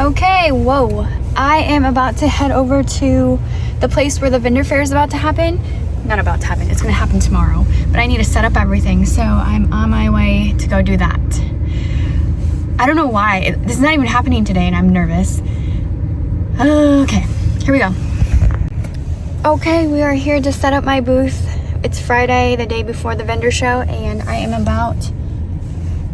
Okay, whoa. I am about to head over to the place where the vendor fair is about to happen. Not about to happen, it's gonna happen tomorrow. But I need to set up everything, so I'm on my way to go do that. I don't know why. This is not even happening today and I'm nervous. Okay, here we go. Okay, we are here to set up my booth. It's Friday, the day before the vendor show, and I am about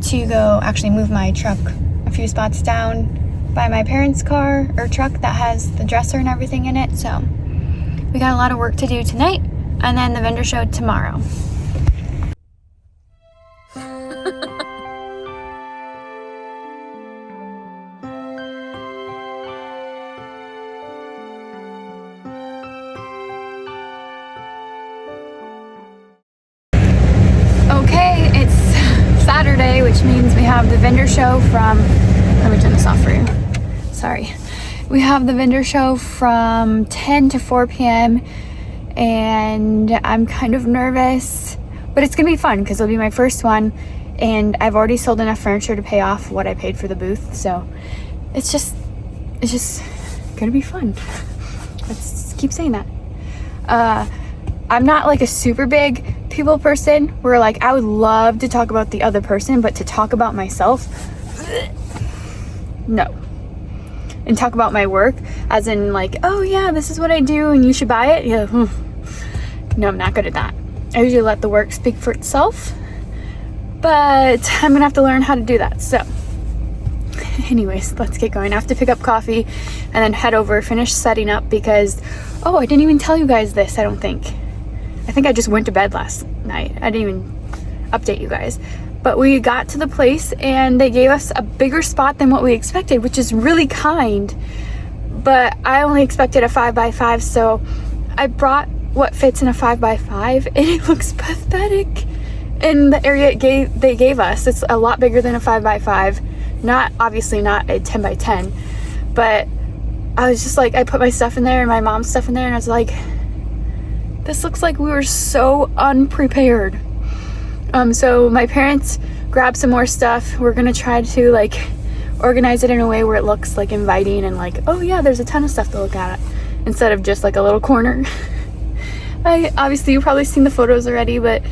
to go actually move my truck a few spots down by my parents' car or truck that has the dresser and everything in it. So we got a lot of work to do tonight, and then the vendor show tomorrow. Okay, it's Saturday, which means we have the vendor show from, let me turn this off for you. Sorry. We have the vendor show from 10 to 4 p.m. and I'm kind of nervous, but it's gonna be fun because it'll be my first one, and I've already sold enough furniture to pay off what I paid for the booth, so it's just gonna be fun. Let's keep saying that. I'm not like a super big people person where like I would love to talk about the other person, but to talk about myself, no. And talk about my work as in like, oh yeah, this is what I do and you should buy it. Yeah. No, I'm not good at that. I usually let the work speak for itself, but I'm gonna have to learn how to do that. So anyways, let's get going. I have to pick up coffee and then head over, finish setting up because, oh, I didn't even tell you guys this, I don't think. I think I just went to bed last night. I didn't even update you guys. But we got to the place and they gave us a bigger spot than what we expected, which is really kind. But I only expected a 5x5, so I brought what fits in a 5x5 and it looks pathetic in the area they gave us. It's a lot bigger than a 5x5. Obviously not a 10x10, but I was just like, I put my stuff in there and my mom's stuff in there and I was like, this looks like we were so unprepared. So my parents grabbed some more stuff. We're gonna try to like organize it in a way where it looks like inviting and like, oh yeah, there's a ton of stuff to look at instead of just like a little corner. Obviously you've probably seen the photos already, but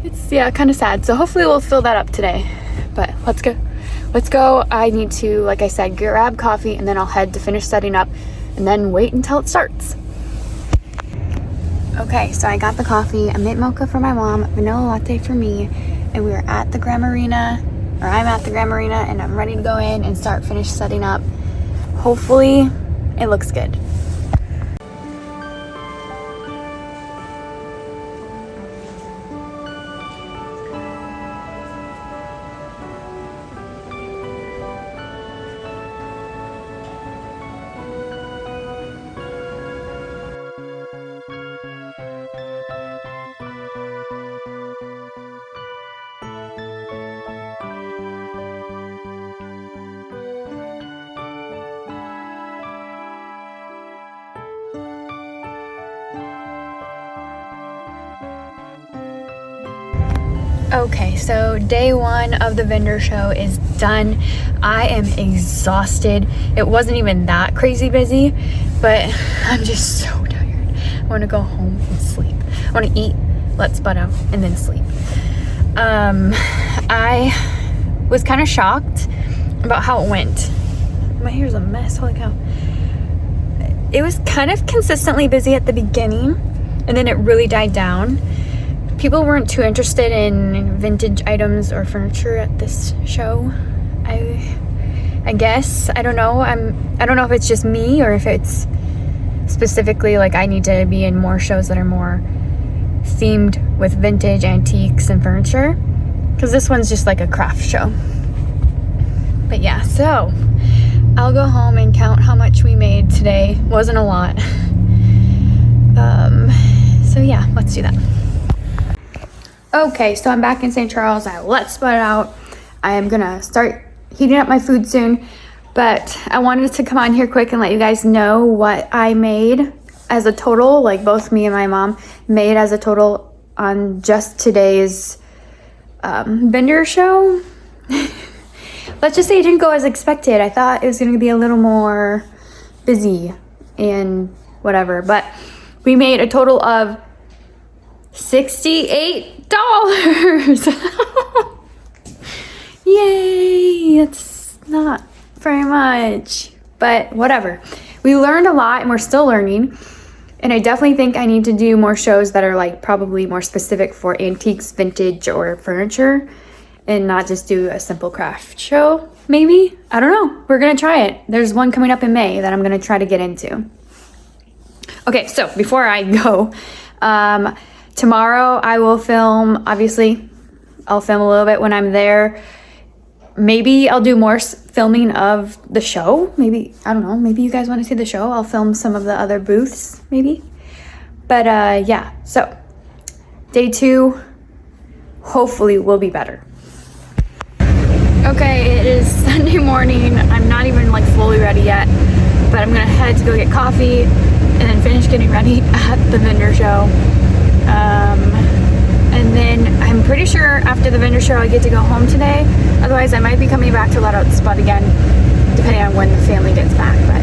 it's, yeah, kind of sad. So hopefully we'll fill that up today, but let's go. I need to, like I said, grab coffee and then I'll head to finish setting up and then wait until it starts. Okay, so I got the coffee, a mint mocha for my mom, vanilla latte for me, and we are at the Graham Arena, or I'm at the Graham Arena, and I'm ready to go in and finish setting up. Hopefully, it looks good. Okay, so day one of the vendor show is done. I am exhausted. It wasn't even that crazy busy, but I'm just so tired. I want to go home and sleep. I want to eat, let Spud out, and then sleep. I was kind of shocked about how it went. My hair's a mess, holy cow. It was kind of consistently busy at the beginning, and then it really died down. People weren't too interested in vintage items or furniture at this show. I guess, I don't know. I don't know if it's just me or if it's specifically like I need to be in more shows that are more themed with vintage antiques and furniture, because this one's just like a craft show. But yeah, so I'll go home and count how much we made today. Wasn't a lot. So yeah, let's do that. Okay, so I'm back in St. Charles. I let Spud out. I am gonna start heating up my food soon, but I wanted to come on here quick and let you guys know what I made as a total, like both me and my mom made as a total on just today's vendor show. let's just say it didn't go as expected. I thought it was going to be a little more busy and whatever, but we made a total of $68. Yay! It's not very much, but whatever. We learned a lot and we're still learning. And I definitely think I need to do more shows that are like probably more specific for antiques, vintage, or furniture, and not just do a simple craft show, maybe? I don't know. We're gonna try it. There's one coming up in May that I'm gonna try to get into. Okay, so before I go, tomorrow I will film, obviously, I'll film a little bit when I'm there. Maybe I'll do more filming of the show. Maybe, I don't know, maybe you guys want to see the show. I'll film some of the other booths, maybe. But yeah, so day 2 hopefully will be better. Okay, it is Sunday morning. I'm not even like fully ready yet, but I'm gonna head to go get coffee and then finish getting ready at the vendor show. And then I'm pretty sure after the vendor show I get to go home today. Otherwise I might be coming back to let out the spot again, depending on when the family gets back. But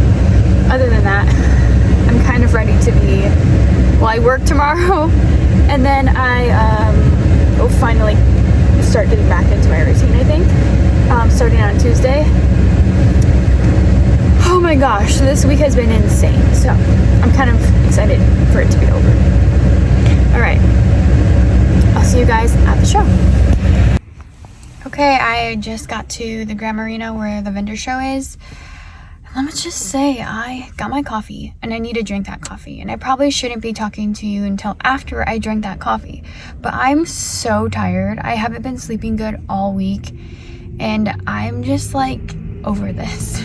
other than that, I'm kind of ready to be, well, I work tomorrow and then I will finally start getting back into my routine, I think, starting on Tuesday. Oh my gosh, this week has been insane. So I'm kind of excited for it to be over. All right. I'll see you guys at the show. Okay, I just got to the Grand Marina where the vendor show is. Let me just say, I got my coffee and I need to drink that coffee. And I probably shouldn't be talking to you until after I drink that coffee. But I'm so tired. I haven't been sleeping good all week. And I'm just like over this.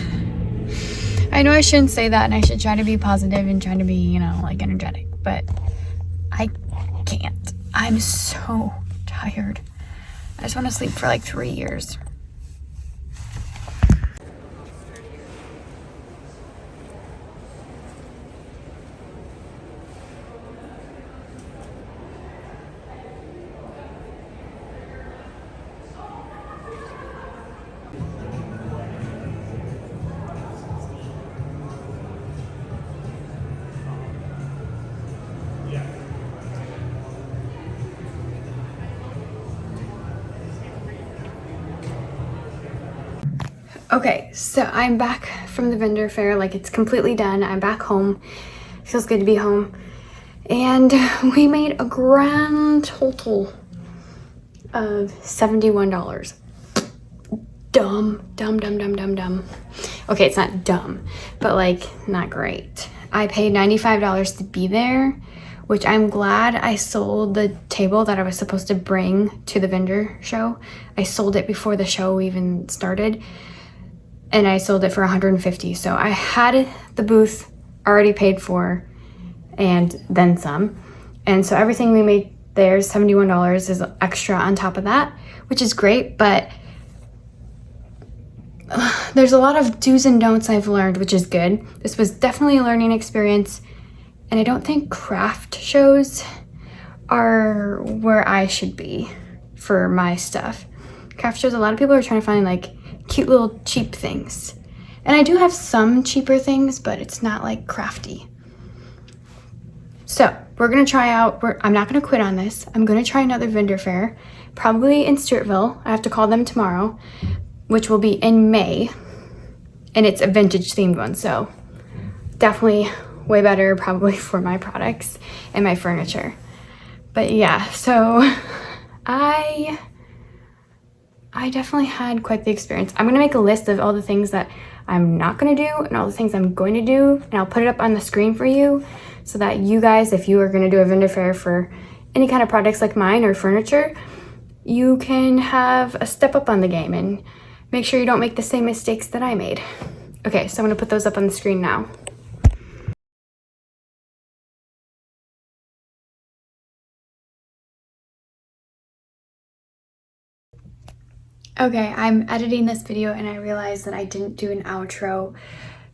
I know I shouldn't say that and I should try to be positive and try to be, you know, like energetic. But I can't. I'm so tired. I just want to sleep for like 3 years. Okay, so I'm back from the vendor fair, like it's completely done. I'm back home. Feels good to be home. And we made a grand total of $71. Dumb. Okay, it's not dumb, but like not great. I paid $95 to be there, which I'm glad I sold the table that I was supposed to bring to the vendor show. I sold it before the show even started. And I sold it for $150. So I had the booth already paid for and then some. And so everything we made there, $71, is extra on top of that, which is great. But there's a lot of do's and don'ts I've learned, which is good. This was definitely a learning experience. And I don't think craft shows are where I should be for my stuff. Craft shows, a lot of people are trying to find like cute little cheap things. And I do have some cheaper things, but it's not like crafty. So we're gonna try out, I'm not gonna quit on this. I'm gonna try another vendor fair, probably in Stewartville. I have to call them tomorrow, which will be in May. And it's a vintage themed one, so definitely way better probably for my products and my furniture. But yeah, so I definitely had quite the experience. I'm gonna make a list of all the things that I'm not gonna do and all the things I'm going to do, and I'll put it up on the screen for you so that you guys, if you are gonna do a vendor fair for any kind of products like mine or furniture, you can have a step up on the game and make sure you don't make the same mistakes that I made. Okay, so I'm gonna put those up on the screen now. Okay, I'm editing this video and I realized that I didn't do an outro.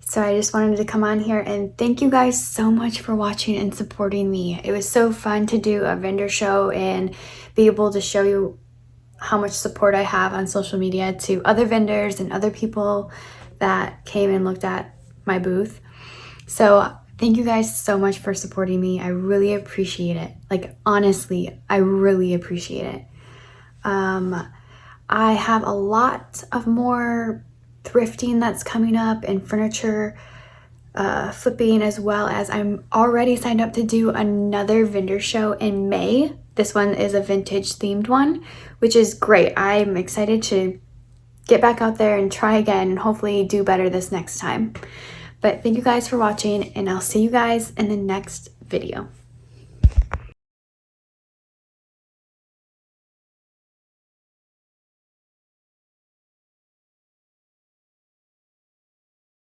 So I just wanted to come on here and thank you guys so much for watching and supporting me. It was so fun to do a vendor show and be able to show you how much support I have on social media to other vendors and other people that came and looked at my booth. So thank you guys so much for supporting me. I really appreciate it. Like, honestly, I really appreciate it. I have a lot of more thrifting that's coming up and furniture flipping, as well as I'm already signed up to do another vendor show in May. This one is a vintage themed one, which is great. I'm excited to get back out there and try again and hopefully do better this next time. But thank you guys for watching, and I'll see you guys in the next video.